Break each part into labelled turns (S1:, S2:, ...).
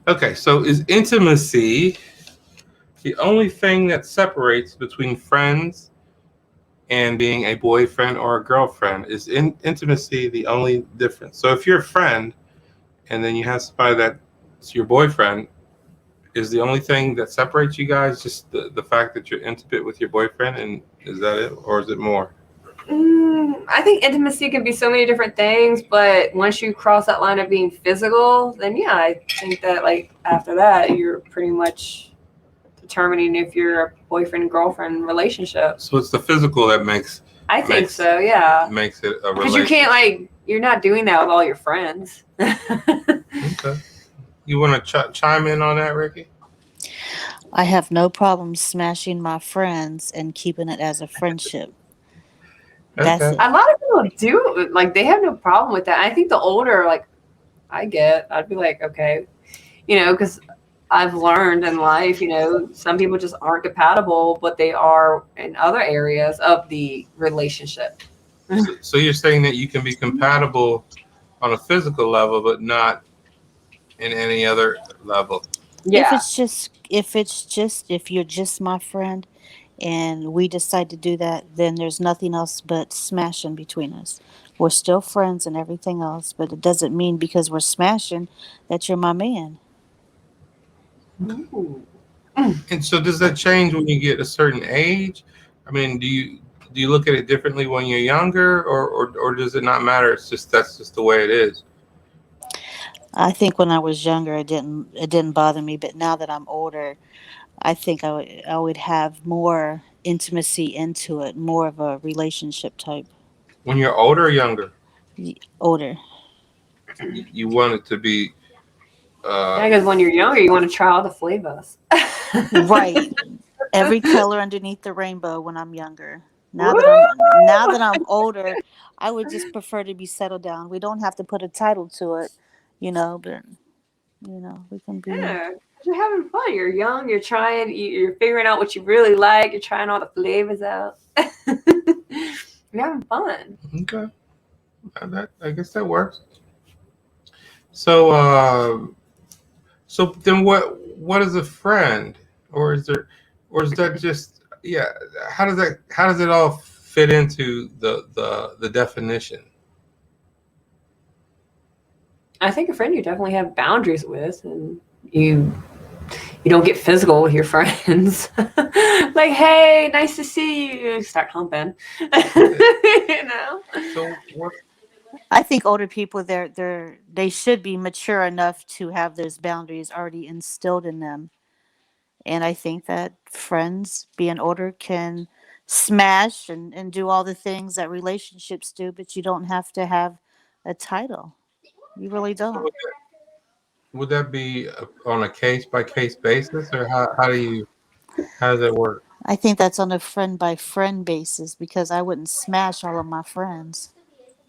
S1: Okay, so is intimacy the only thing that separates between friends and being a boyfriend or a girlfriend? Is intimacy the only difference? So if you're a friend and then you have somebody that's your boyfriend, is the only thing that separates you guys just the fact that you're intimate with your boyfriend, and is that it, or is it more?
S2: I think intimacy can be so many different things, but once you cross that line of being physical, then yeah, I think that like after that, you're pretty much determining if you're a boyfriend girlfriend relationship.
S1: So it's the physical that
S2: I think so, yeah.
S1: makes it a
S2: Because you can't
S1: relationship.
S2: you're not doing that with all your friends.
S1: Okay. You want to chime in on that, Ricky?
S3: I have no problem smashing my friends and keeping it as a friendship. That's
S1: Okay.
S3: it.
S2: A lot of people do like they have no problem with that. I think the older like I'd be like, okay, because I've learned in life, some people just aren't compatible, but they are in other areas of the relationship.
S1: So you're saying that you can be compatible on a physical level, but not in any other level.
S3: If
S2: Yeah.
S3: it's just if you're just my friend and we decide to do that, then there's nothing else but smashing between us. We're still friends and everything else, but it doesn't mean because we're smashing that you're my man.
S2: Ooh.
S1: And so does that change when you get a certain age? I mean, do you look at it differently when you're younger, or does it not matter? It's just that's just the way it is.
S3: I think when I was younger it didn't bother me, but now that I'm older, I think I would have more intimacy into it, more of a relationship type.
S1: When you're older or younger,
S3: Older.
S1: you want it to be.
S2: Yeah, because when you're younger, you want to try all the flavors.
S3: Right. Every color underneath the rainbow when I'm younger. Now
S2: Woo!
S3: that I'm older, I would just prefer to be settled down. We don't have to put a title to it, but we can be.
S2: Yeah, 'cause you're having fun. You're young. You're trying. You're figuring out what you really like. You're trying all the flavors out. You're having fun.
S1: Okay, I guess that works. So, so then what is a friend, or is there, or is that just yeah? How does it all fit into the definition?
S2: I think a friend you definitely have boundaries with, and you don't get physical with your friends. Like, hey, nice to see you. Start humping.
S1: So what?
S3: I think older people they should be mature enough to have those boundaries already instilled in them. And I think that friends being older can smash and do all the things that relationships do, but you don't have to have a title. You really
S1: So
S3: don't.
S1: would that be on a case by case basis, or how does that work?
S3: I think that's on a friend by friend basis because I wouldn't smash all of my friends.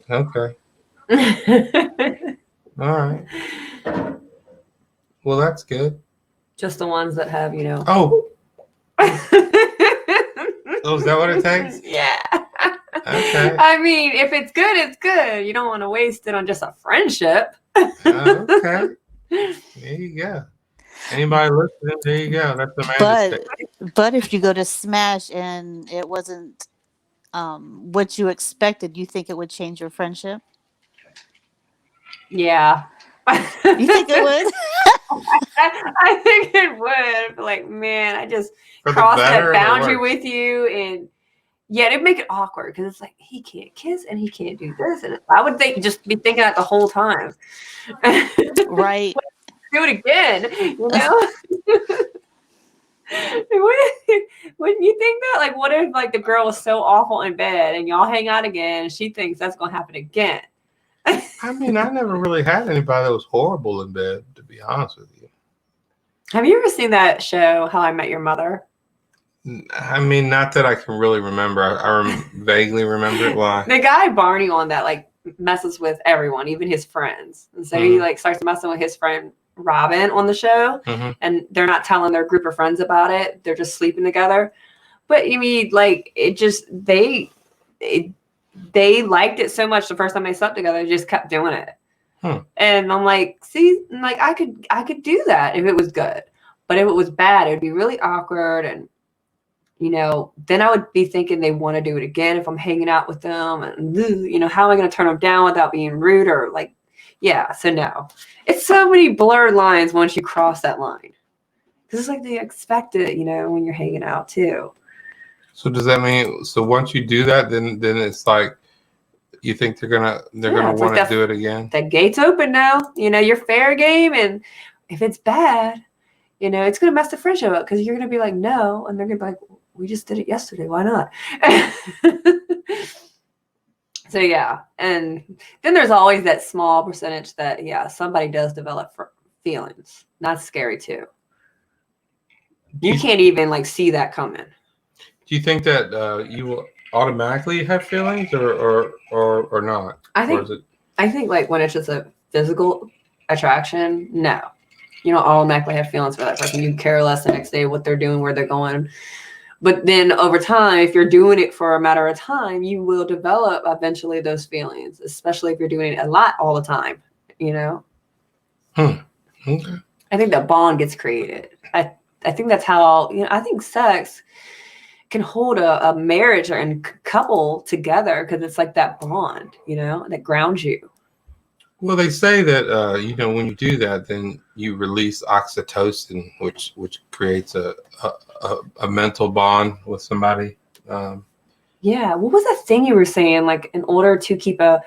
S1: Okay, all right. Well, that's good.
S2: Just the ones that have,
S1: Oh, oh, is that what it takes?
S2: Yeah.
S1: Okay.
S2: I mean, if it's good, it's good. You don't want to waste it on just a friendship.
S1: Okay. There you go. Anybody listening? There you go. That's Amanda's
S3: But
S1: take.
S3: but if you go to smash and it wasn't what you expected, you think it would change your friendship?
S2: Yeah.
S3: You think it would?
S2: I think it would. Like, man, I just
S1: For the
S2: crossed
S1: better
S2: that
S1: or the
S2: boundary
S1: worse?
S2: with you, and yeah, it'd make it awkward because it's like he can't kiss and he can't do this, and I would think just be thinking that the whole time.
S3: Right.
S2: Do it again, Wouldn't you think that? Like, what if like the girl was so awful in bed and y'all hang out again, and she thinks that's gonna happen again?
S1: I mean, I never really had anybody that was horrible in bed, to be honest with you.
S2: Have you ever seen that show, How I Met Your Mother?
S1: I mean, not that I can really remember. I vaguely remember it. Why?
S2: The guy Barney on that like messes with everyone, even his friends, and so he like starts messing with his friend Robin on the show, and they're not telling their group of friends about it. They're just sleeping together. But you mean like it just they liked it so much the first time they slept together, they just kept doing it. And I'm like, see, like I could do that if it was good. But if it was bad, it would be really awkward. And, then I would be thinking they want to do it again if I'm hanging out with them. And, how am I going to turn them down without being rude or like, yeah. So no, it's so many blurred lines once you cross that line. Because it's like they expect it, when you're hanging out too.
S1: So does that mean, so once you do that, then it's like, you think they're gonna want to do it again?
S2: The gate's open now. You're fair game. And if it's bad, it's going to mess the friendship up because you're going to be like, no. And they're going to be like, we just did it yesterday. Why not? So, yeah. And then there's always that small percentage that, yeah, somebody does develop feelings. That's scary, too. You can't even, like, see that coming.
S1: Do you think that you will automatically have feelings or not?
S2: I think, like, when it's just a physical attraction, no. You don't automatically have feelings for that person. You care less the next day what they're doing, where they're going. But then over time, if you're doing it for a matter of time, you will develop eventually those feelings, especially if you're doing it a lot all the time,
S1: Okay.
S2: I think that bond gets created. I think that's how, I think sex can hold a marriage and couple together because it's like that bond, that grounds you.
S1: Well, they say that when you do that, then you release oxytocin, which creates a mental bond with somebody.
S2: Yeah, what was that thing you were saying? Like, in order to keep a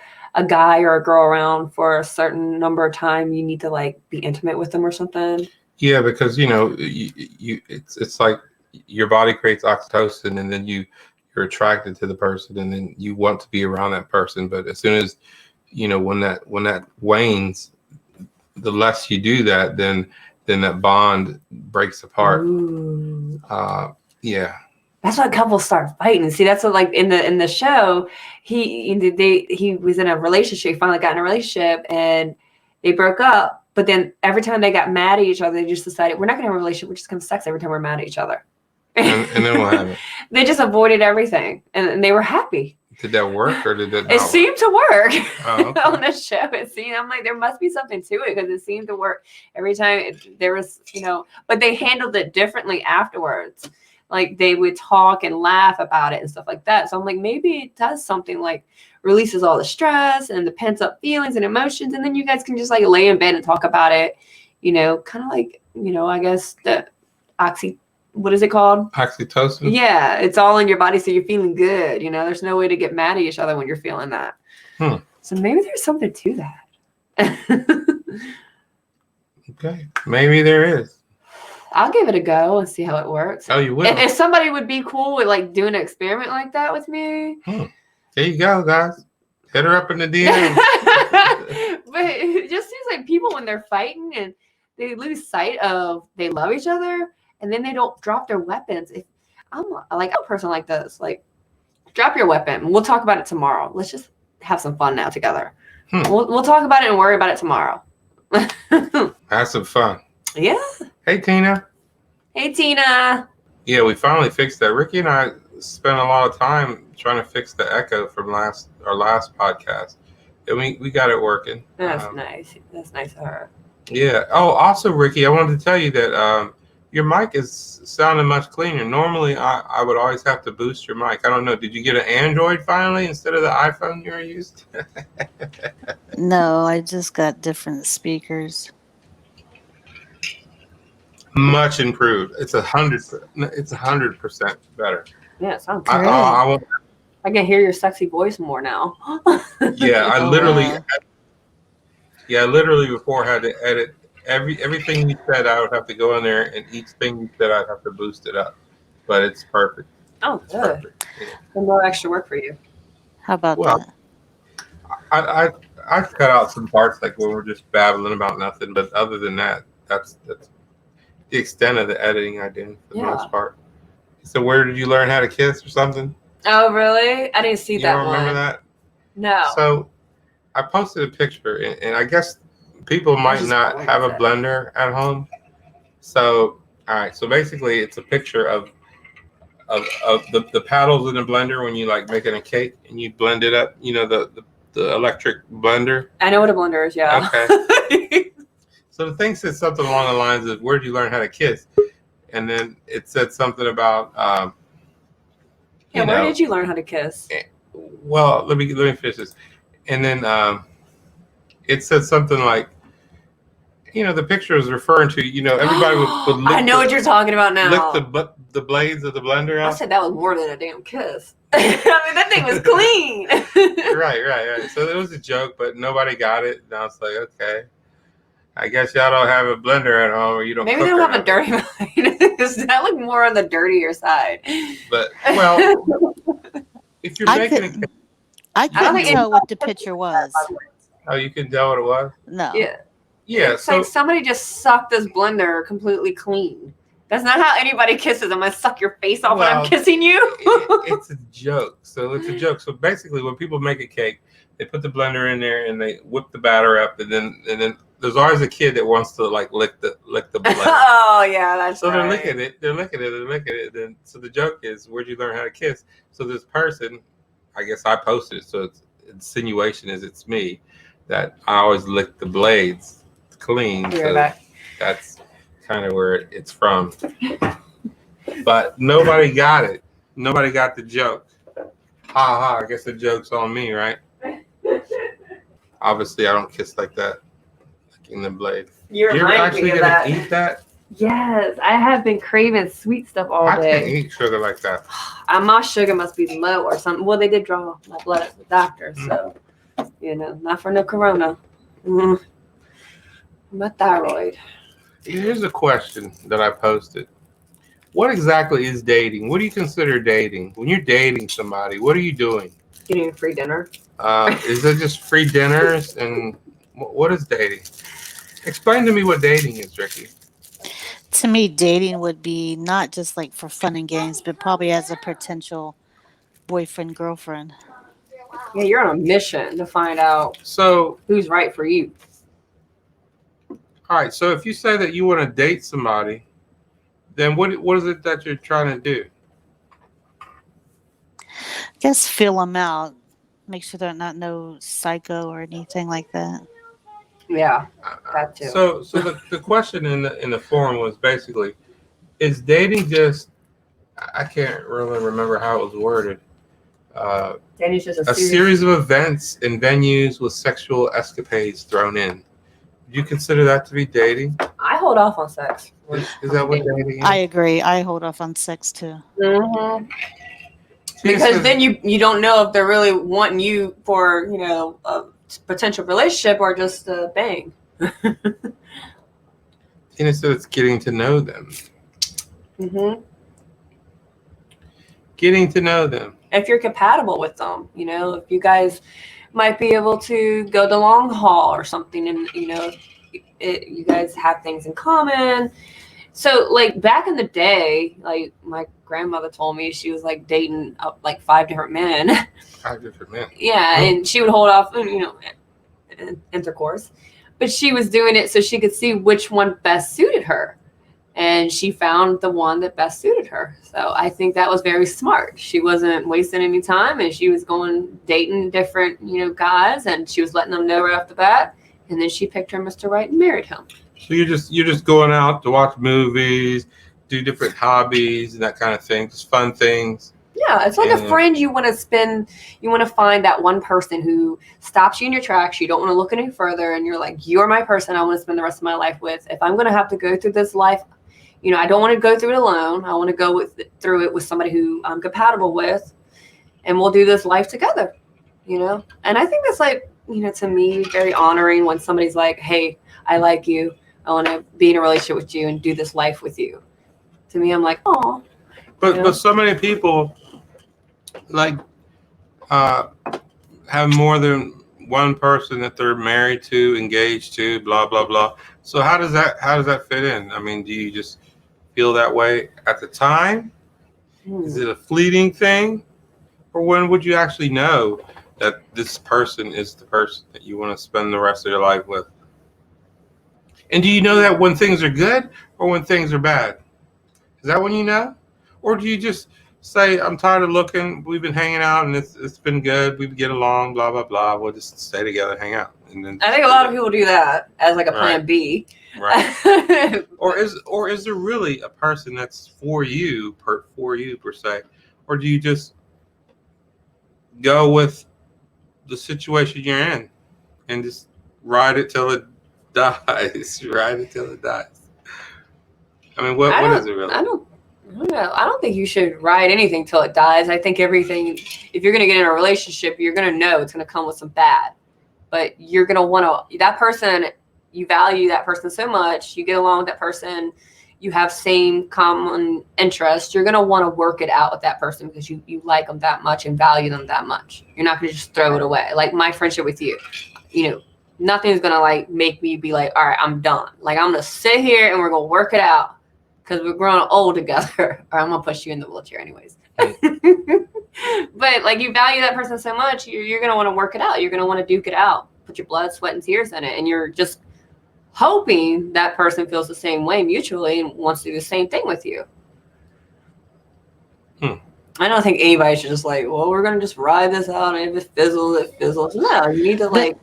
S2: guy or a girl around for a certain number of time, you need to like be intimate with them or something.
S1: Yeah, because it's like your body creates oxytocin, and then you're attracted to the person, and then you want to be around that person. But as soon as when that wanes, the less you do that, then that bond breaks apart. Yeah.
S2: That's why couples start fighting. See, that's what, like, in the show, he was in a relationship, finally got in a relationship, and they broke up. But then every time they got mad at each other, they just decided, we're not going to have a relationship. We're just going to have sex every time we're mad at each other.
S1: And then what happened?
S2: They just avoided everything, and they were happy.
S1: Did that work, or did that not
S2: It seemed to work.
S1: Oh, okay.
S2: On the show. I'm like, there must be something to it because it seemed to work every time. There was, but they handled it differently afterwards. Like, they would talk and laugh about it and stuff like that. So I'm like, maybe it does something, like releases all the stress and the pent up feelings and emotions. And then you guys can just like lay in bed and talk about it, kind of like, I guess the what is it called?
S1: Oxytocin?
S2: Yeah, it's all in your body, so you're feeling good. There's no way to get mad at each other when you're feeling that. So maybe there's something to that.
S1: Okay, maybe there is.
S2: I'll give it a go and see how it works.
S1: Oh, you will?
S2: If somebody would be cool with like doing an experiment like that with me.
S1: There you go, guys. Hit her up in the DM.
S2: But it just seems like people, when they're fighting and they lose sight of they love each other, and then they don't drop their weapons. If I'm like a person like this, like, drop your weapon. We'll talk about it tomorrow. Let's just have some fun now together. We'll talk about it and worry about it tomorrow.
S1: Have some fun.
S2: Yeah.
S1: Hey, Tina.
S2: Hey, Tina.
S1: Yeah, we finally fixed that. Ricky and I spent a lot of time trying to fix the echo from our last podcast, and we got it working.
S2: That's nice. That's nice of her.
S1: Yeah. Oh, also, Ricky, I wanted to tell you that your mic is sounding much cleaner. Normally, I would always have to boost your mic. I don't know. Did you get an Android finally instead of the iPhone you were used?
S3: No, I just got different speakers.
S1: Much improved. It's 100% better.
S2: Yeah, it sounds
S3: Great.
S2: I can hear your sexy voice more now.
S1: Yeah, I
S3: Oh,
S1: literally.
S3: wow.
S1: Yeah, I literally before had to edit everything you said. I would have to go in there, and each thing you said, I'd have to boost it up. But it's perfect.
S2: Oh,
S1: It's
S2: good.
S1: perfect. Yeah.
S2: No more extra work for you.
S3: How about
S1: Well,
S3: that?
S1: I cut out some parts like when we're just babbling about nothing. But other than that, that's the extent of the editing I do for the most part. So where did you learn how to kiss or something?
S2: Oh, really? I didn't see
S1: You
S2: that
S1: don't remember
S2: one.
S1: that?
S2: No.
S1: So I posted a picture, and I guess people might not have a blender at home. So, all right. So basically, it's a picture of the paddles in the blender when you like making a cake and you blend it up. The the electric blender?
S2: I know what a blender is. Yeah.
S1: Okay. So the thing said something along the lines of, "Where did you learn how to kiss?" And then it said something about,
S2: Yeah. Where did you learn how to kiss?
S1: Well, let me finish this. And then it said something like, the picture is referring to, everybody would lick
S2: I know what you're talking about now.
S1: lick the blades of the blender
S2: I
S1: out.
S2: said that was more than a damn kiss. I mean, that thing was clean.
S1: Right. So it was a joke, but nobody got it. And I was like, okay, I guess y'all don't have a blender at home, or you don't.
S2: Maybe
S1: cook
S2: they don't have a
S1: around
S2: dirty mind. That looked more on the dirtier side.
S1: But well, if you're making a cake,
S3: I couldn't
S2: think
S3: tell what the picture was.
S1: oh, you can tell what it was.
S3: No.
S1: Yeah.
S2: It's
S1: So
S2: like somebody just sucked this blender completely clean. That's not how anybody kisses. I'm gonna suck your face off when I'm kissing you.
S1: It's a joke. So it's a joke. So basically, when people make a cake, they put the blender in there and they whip the batter up, and then there's always a kid that wants to like lick the blender.
S2: Oh yeah, that's
S1: So
S2: right.
S1: they're licking it. Then so the joke is, where'd you learn how to kiss? So this person, I guess I posted it. So it's insinuation is it's me that I always lick the blades clean.
S2: You're back.
S1: That's kind of where it's from. But nobody got it. Nobody got the joke. Ha. I guess the joke's on me, right? Obviously, I don't kiss like that, licking the blade.
S2: You're
S1: actually gonna eat that?
S2: Yes, I have been craving sweet stuff all
S1: I
S2: day.
S1: can't eat sugar like that.
S2: My sugar must be low or something. Well, they did draw my blood at the doctor, so not for no corona. My thyroid.
S1: Here's a question that I posted. What exactly is dating? What do you consider dating? When you're dating somebody, what are you doing?
S2: Getting a free dinner.
S1: Is it just free dinners? And what is dating? Explain to me what dating is, Ricky.
S3: To me, dating would be not just like for fun and games, but probably as a potential boyfriend, girlfriend.
S2: Yeah, you're on a mission to find out who's right for you.
S1: All right. So if you say that you want to date somebody, then what is it that you're trying to do?
S3: I guess feel them out. Make sure they're not no psycho or anything like that.
S2: Yeah, that too.
S1: So the question in the forum was basically, is dating just? I can't really remember how it was worded.
S2: Dating's just
S1: a series of events and venues with sexual escapades thrown in. Do you consider that to be dating?
S2: I hold off on sex.
S1: Is that what dating is?
S3: I agree. I hold off on sex too.
S2: Mm-hmm. Because then you don't know if they're really wanting you for a potential relationship or just a bang.
S1: And so it's getting to know them.
S2: Mm-hmm.
S1: Getting to know them.
S2: If you're compatible with them, if you guys might be able to go the long haul or something, and you guys have things in common. So like back in the day, like my grandmother told me she was like dating up like 5 different men.
S1: 5 different men.
S2: Yeah, and she would hold off, intercourse, but she was doing it so she could see which one best suited her, and she found the one that best suited her. So I think that was very smart. She wasn't wasting any time, and she was dating different guys, and she was letting them know right off the bat, and then she picked her Mr. Right and married him.
S1: So you're just going out to watch movies, do different hobbies and that kind of thing, just fun things.
S2: Yeah, it's like a friend you want to find that one person who stops you in your tracks. You don't want to look any further, and you're like, you're my person I want to spend the rest of my life with. If I'm going to have to go through this life, I don't want to go through it alone. I want to go through it with somebody who I'm compatible with, and we'll do this life together, And I think that's like, to me, very honoring when somebody's like, hey, I like you. I want to be in a relationship with you and do this life with you. To me, I'm like, oh.
S1: But so many people have more than one person that they're married to, engaged to, blah blah blah. So how does that fit in? I mean, do you just feel that way at the time? Is it a fleeting thing, or when would you actually know that this person is the person that you want to spend the rest of your life with? And do you know that when things are good or when things are bad? Is that when you know? Or do you just say, I'm tired of looking. We've been hanging out, and it's been good. We get along. Blah blah blah. We'll just stay together, hang out, and then.
S2: I think a lot of people do that as like a plan
S1: Right.
S2: B.
S1: Right. Or is there really a person that's for you per se, or do you just go with the situation you're in and just ride it till it dies? Ride it till it dies. I mean, what is it really?
S2: I don't know. I don't think you should ride anything till it dies. I think everything, if you're going to get in a relationship, you're going to know it's going to come with some bad. But you're going to want to, that person, you value that person so much, you get along with that person, you have same common interests, you're going to want to work it out with that person because you like them that much and value them that much. You're not going to just throw it away. Like my friendship with you, you know, nothing's going to like make me be like, all right, I'm done. Like I'm going to sit here and we're going to work it out because we're growing old together, or I'm going to push you in the wheelchair anyways. But like you value that person so much, you're going to want to work it out. You're going to want to duke it out, put your blood, sweat, and tears in it. And you're just hoping that person feels the same way mutually and wants to do the same thing with you. I don't think anybody should just like, well, we're going to just ride this out. And if it fizzles, it fizzles. No, you need to like.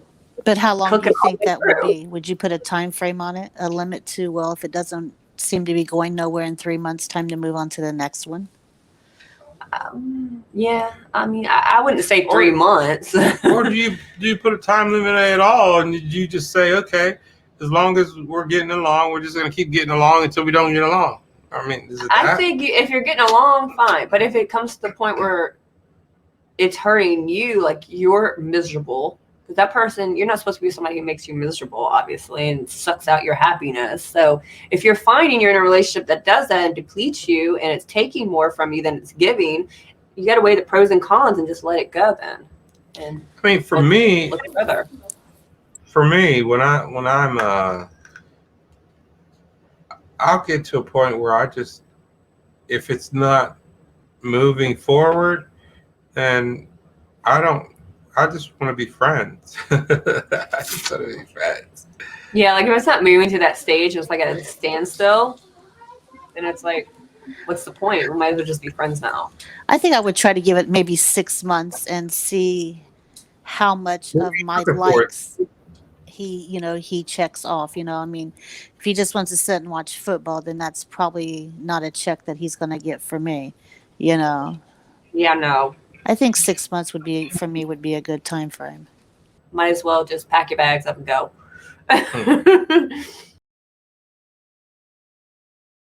S3: But how long do you think that would be? Would you put a time frame on it, a limit to, well, if it doesn't seem to be going nowhere in 3 months, time to move on to the next one?
S2: Yeah, I mean, I wouldn't say 3 months.
S1: Or do you put a time limit at all, and you just say, okay, as long as we're getting along, we're just going to keep getting along until we don't get along? I mean, is it that?
S2: I think if you're getting along, fine. But if it comes to the point where it's hurting you, like you're miserable, because that person, you're not supposed to be somebody who makes you miserable, obviously, and sucks out your happiness. So if you're finding you're in a relationship that does that and depletes you and it's taking more from you than it's giving, you got to weigh the pros and cons and just let it go then. And
S1: I mean, for me,
S2: look further.
S1: For me, when I'm I'll get to a point where I just, if it's not moving forward, then I just want to be friends. I just want to be friends.
S2: Yeah, like if it's not moving to that stage, it's like at a standstill, then it's like, what's the point? We might as well just be friends now.
S3: I think I would try to give it maybe 6 months and see how much of my likes he checks off. I mean, if he just wants to sit and watch football, then that's probably not a check that he's going to get for me.
S2: Yeah, no.
S3: I think 6 months would be a good time frame.
S2: Might as well just pack your bags up and go.